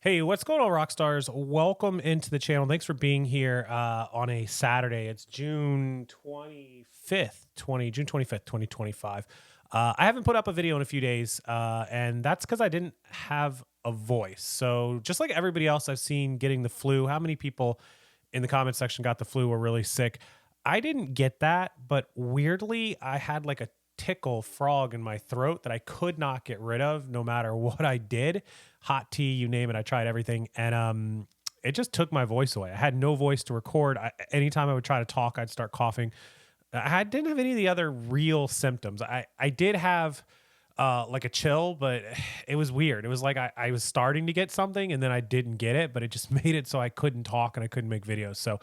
Hey, what's going on, Rockstars? Welcome into the channel. Thanks for being here on a Saturday. It's June 25th, 2025. I haven't put up a video in a few days, and that's because I didn't have a voice. So just like everybody else I've seen getting the flu, how many people in the comment section got the flu or really sick? I didn't get that, but weirdly, I had like a tickle frog in my throat that I could not get rid of no matter what I did. Hot tea, you name it. I tried everything. And it just took my voice away. I had no voice to record. Anytime I would try to talk, I'd start coughing. I didn't have any of the other real symptoms. I did have like a chill, but it was weird. It was like I was starting to get something and then I didn't get it, but it just made it so I couldn't talk and I couldn't make videos. So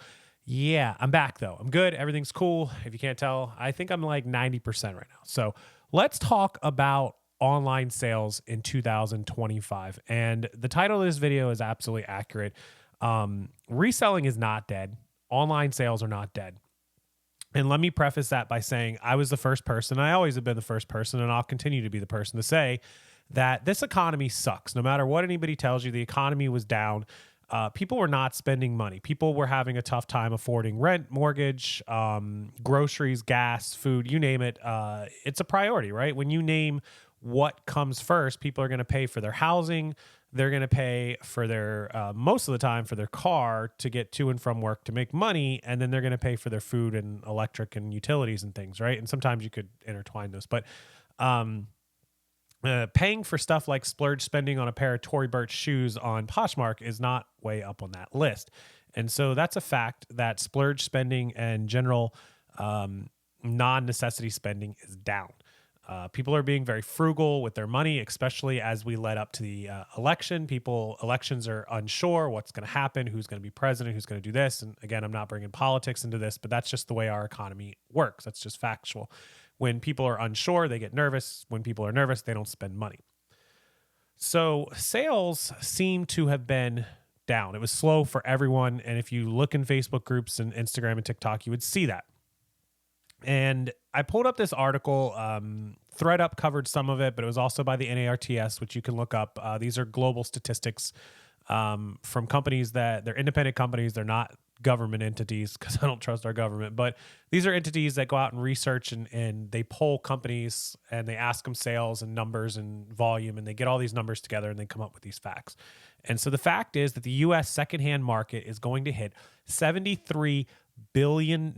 yeah, I'm back though. I'm good. Everything's cool. If you can't tell, I think I'm like 90% right now. So let's talk about online sales in 2025. And the title of this video is absolutely accurate. Reselling is not dead. Online sales are not dead. And let me preface that by saying I was the first person. I always have been the first person, and I'll continue to be the person to say that this economy sucks. No matter what anybody tells you, the economy was down. People were not spending money. People were having a tough time affording rent, mortgage, groceries, gas, food, you name it. It's a priority, right? When you name what comes first, people are going to pay for their housing. They're going to pay for their, most of the time, for their car to get to and from work to make money. And then they're going to pay for their food and electric and utilities and things, right? And sometimes you could intertwine those. But paying for stuff like splurge spending on a pair of Tory Burch shoes on Poshmark is not way up on that list. And so that's a fact that splurge spending and general non-necessity spending is down. People are being very frugal with their money, especially as we led up to the election. Elections are unsure what's going to happen, who's going to be president, who's going to do this. And again, I'm not bringing politics into this, but that's just the way our economy works. That's just factual. When people are unsure, they get nervous. When people are nervous, they don't spend money. So sales seem to have been down. It was slow for everyone. And if you look in Facebook groups and Instagram and TikTok, you would see that. And I pulled up this article. ThreadUp covered some of it, but it was also by the NARTS, which you can look up. These are global statistics from companies that they're independent companies. They're not government entities because I don't trust our government. But these are entities that go out and research and they poll companies and they ask them sales and numbers and volume, and they get all these numbers together and they come up with these facts. And so the fact is that the U.S. secondhand market is going to hit $73 billion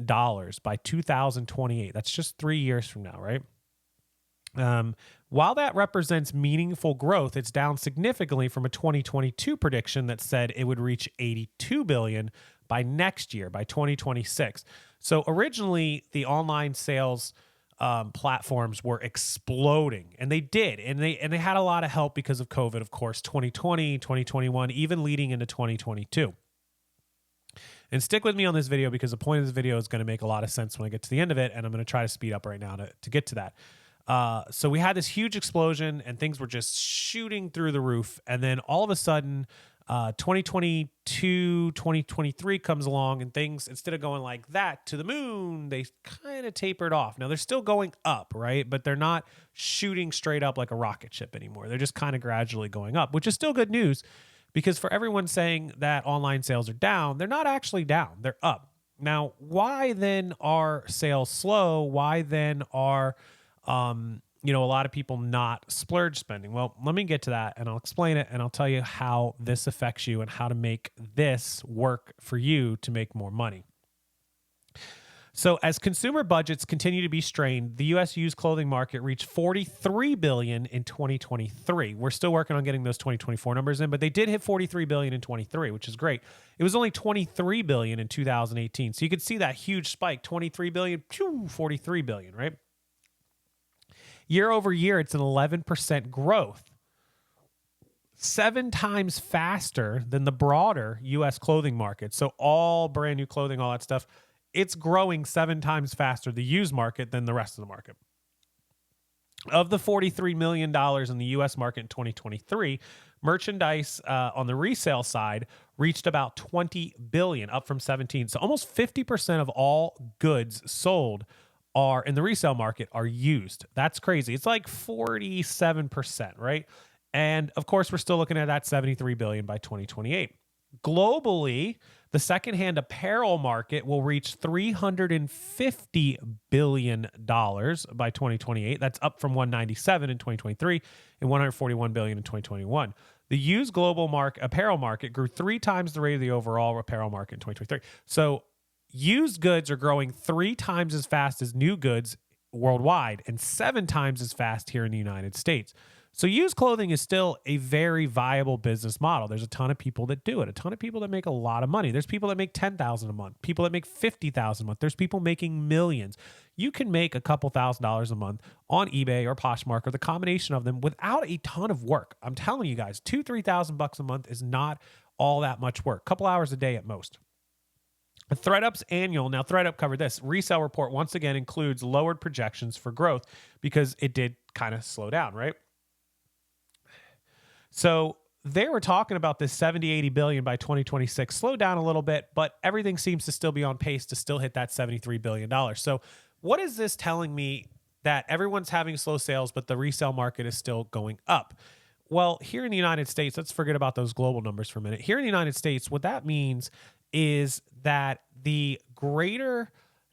by 2028. That's just 3 years from now, right? While that represents meaningful growth, it's down significantly from a 2022 prediction that said it would reach $82 billion by next year, by 2026. So originally, the online sales platforms were exploding, and they did, and they had a lot of help because of COVID, of course, 2020, 2021, even leading into 2022. And stick with me on this video because the point of this video is going to make a lot of sense when I get to the end of it, and I'm going to try to speed up right now to get to that. So we had this huge explosion, and things were just shooting through the roof, and then all of a sudden, 2022, 2023 comes along, and things, instead of going like that to the moon, they kind of tapered off. Now, they're still going up, right? But they're not shooting straight up like a rocket ship anymore. They're just kind of gradually going up, which is still good news. Because for everyone saying that online sales are down, they're not actually down. They're up. Now, why then are sales slow? Why then are, a lot of people not splurge spending? Well, let me get to that and I'll explain it and I'll tell you how this affects you and how to make this work for you to make more money. So as consumer budgets continue to be strained, the U.S. used clothing market reached $43 billion in 2023. We're still working on getting those 2024 numbers in, but they did hit $43 billion in 23, which is great. It was only $23 billion in 2018. So you could see that huge spike, $23 billion, $43 billion, right? Year over year, it's an 11% growth. 7 times faster than the broader U.S. clothing market. So all brand new clothing, all that stuff, it's growing 7 times faster, the used market, than the rest of the market. Of the $43 million in the U.S. market in 2023, merchandise on the resale side reached about $20 billion, up from 17. So almost 50% of all goods sold are in the resale market are used. That's crazy. It's like 47%, right? And of course, we're still looking at that 73 billion by 2028. Globally, the secondhand apparel market will reach $350 billion by 2028. That's up from 197 in 2023 and 141 billion in 2021. The used global apparel market grew 3 times the rate of the overall apparel market in 2023. So used goods are growing 3 times as fast as new goods worldwide and 7 times as fast here in the United States. So used clothing is still a very viable business model. There's a ton of people that do it, a ton of people that make a lot of money. There's people that make $10,000 a month, people that make $50,000 a month. There's people making millions. You can make a couple $1,000s a month on eBay or Poshmark or the combination of them without a ton of work. I'm telling you guys, $2,000-$3,000 a month is not all that much work. A couple hours a day at most. ThreadUp's annual, now ThreadUp covered this, resale report once again includes lowered projections for growth because it did kind of slow down, right? So they were talking about this 70-80 billion by 2026, slow down a little bit, but everything seems to still be on pace to still hit that $73 billion. So what is this telling me that everyone's having slow sales, but the resale market is still going up? Well, here in the United States, let's forget about those global numbers for a minute. Here in the United States, what that means is that the greater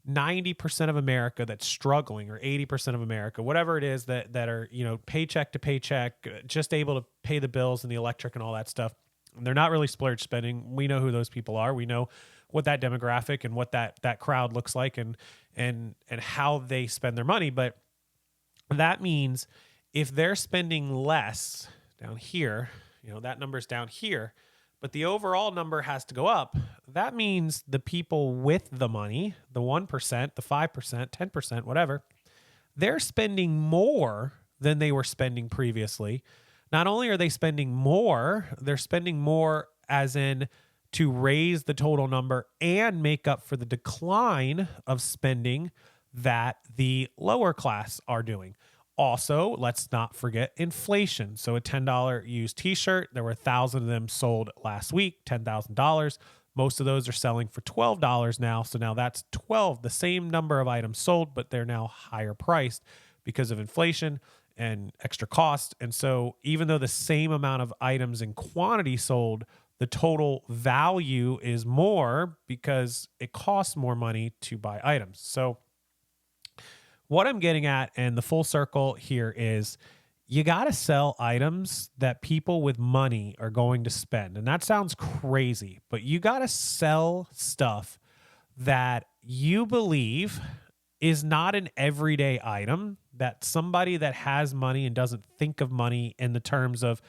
90% of America that's struggling, or 80% of America, whatever it is that are, paycheck to paycheck, just able to pay the bills and the electric and all that stuff. And they're not really splurge spending. We know who those people are. We know what that demographic and what that crowd looks like and how they spend their money. But that means if they're spending less down here, that number's down here, but the overall number has to go up. That means the people with the money, the 1%, the 5%, 10%, whatever, they're spending more than they were spending previously. Not only are they spending more, they're spending more as in to raise the total number and make up for the decline of spending that the lower class are doing. Also, let's not forget inflation. So a $10 used t-shirt, there were 1,000 of them sold last week, $10,000. Most of those are selling for $12 now. So now that's 12, the same number of items sold, but they're now higher priced because of inflation and extra cost. And so even though the same amount of items in quantity sold, the total value is more because it costs more money to buy items. So what I'm getting at, and the full circle here, is you got to sell items that people with money are going to spend. And that sounds crazy, but you got to sell stuff that you believe is not an everyday item, that somebody that has money and doesn't think of money in the terms of,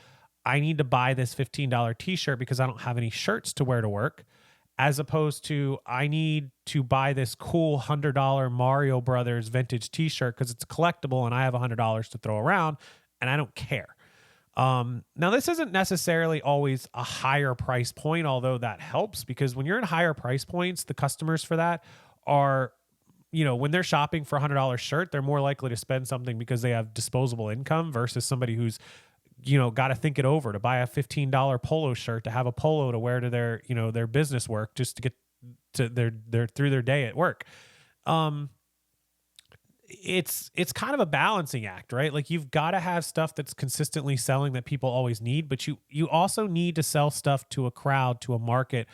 I need to buy this $15 t-shirt because I don't have any shirts to wear to work, as opposed to, I need to buy this cool $100 Mario Brothers vintage t-shirt because it's collectible and I have $100 to throw around and I don't care. Now, this isn't necessarily always a higher price point, although that helps, because when you're in higher price points, the customers for that are, when they're shopping for a $100 shirt, they're more likely to spend something because they have disposable income versus somebody who's got to think it over to buy a $15 polo shirt, to have a polo to wear to their, their business work, just to get to their through their day at work. It's kind of a balancing act, right? Like, you've got to have stuff that's consistently selling that people always need, but you also need to sell stuff to a crowd, to a market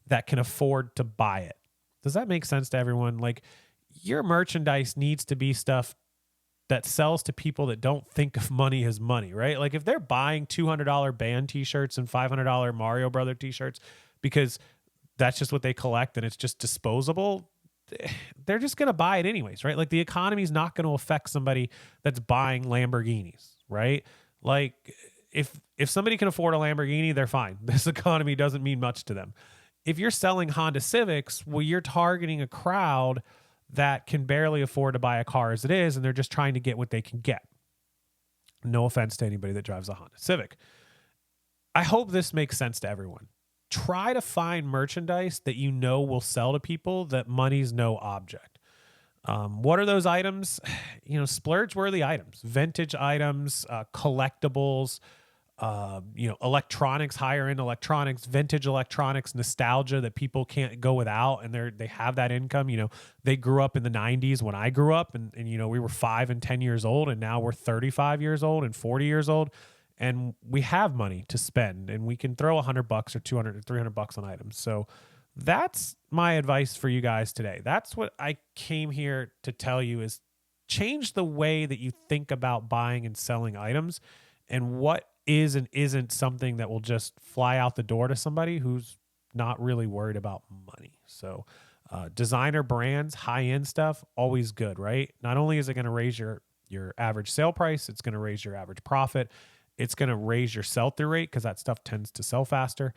that can afford to buy it. Does that make sense to everyone? Like, your merchandise needs to be stuff that sells to people that don't think of money as money, right? Like, if they're buying $200 band t-shirts and $500 Mario Brother t-shirts because that's just what they collect and it's just disposable, they're just going to buy it anyways, right? Like, the economy is not going to affect somebody that's buying Lamborghinis, right? Like, if somebody can afford a Lamborghini, they're fine. This economy doesn't mean much to them. If you're selling Honda Civics, well, you're targeting a crowd that can barely afford to buy a car as it is, and they're just trying to get what they can get. No offense to anybody that drives a Honda Civic. I hope this makes sense to everyone. Try to find merchandise that will sell to people, that money's no object. What are those items? Splurge-worthy items, vintage items, collectibles, electronics, higher end electronics, vintage electronics, nostalgia that people can't go without, and they have that income. They grew up in the 90s when I grew up, and we were 5 and 10 years old, and now we're 35 years old and 40 years old. and we have money to spend, and we can throw $100 or 200 or $300 on items. So that's my advice for you guys today. That's what I came here to tell you, is change the way that you think about buying and selling items, and what is and isn't something that will just fly out the door to somebody who's not really worried about money. So designer brands, high-end stuff, always good, right? Not only is it going to raise your average sale price, it's going to raise your average profit. It's going to raise your sell-through rate because that stuff tends to sell faster.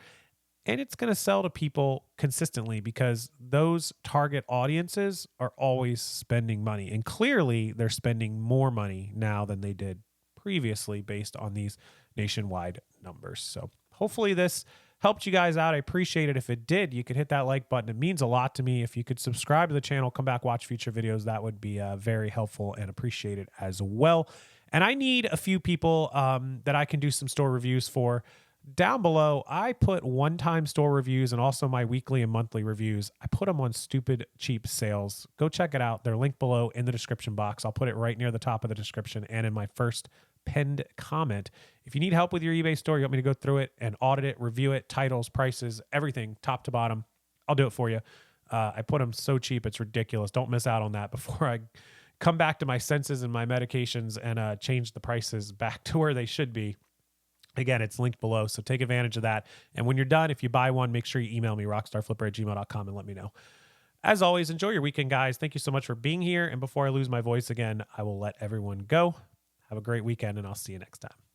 And it's going to sell to people consistently because those target audiences are always spending money. And clearly, they're spending more money now than they did previously based on these nationwide numbers. So hopefully this helped you guys out. I appreciate it. If it did, you could hit that like button. It means a lot to me. If you could subscribe to the channel, come back, watch future videos, that would be very helpful and appreciated as well. And I need a few people that I can do some store reviews for. Down below, I put one-time store reviews and also my weekly and monthly reviews. I put them on Stupid Cheap Sales. Go check it out. They're linked below in the description box. I'll put it right near the top of the description and in my first pinned comment. If you need help with your eBay store, you want me to go through it and audit it, review it, titles, prices, everything, top to bottom, I'll do it for you. I put them so cheap, it's ridiculous. Don't miss out on that before I come back to my senses and my medications and change the prices back to where they should be. Again, it's linked below, so take advantage of that. And when you're done, if you buy one, make sure you email me, rockstarflipper@gmail.com, and let me know. As always, enjoy your weekend, guys. Thank you so much for being here. And before I lose my voice again, I will let everyone go. Have a great weekend, and I'll see you next time.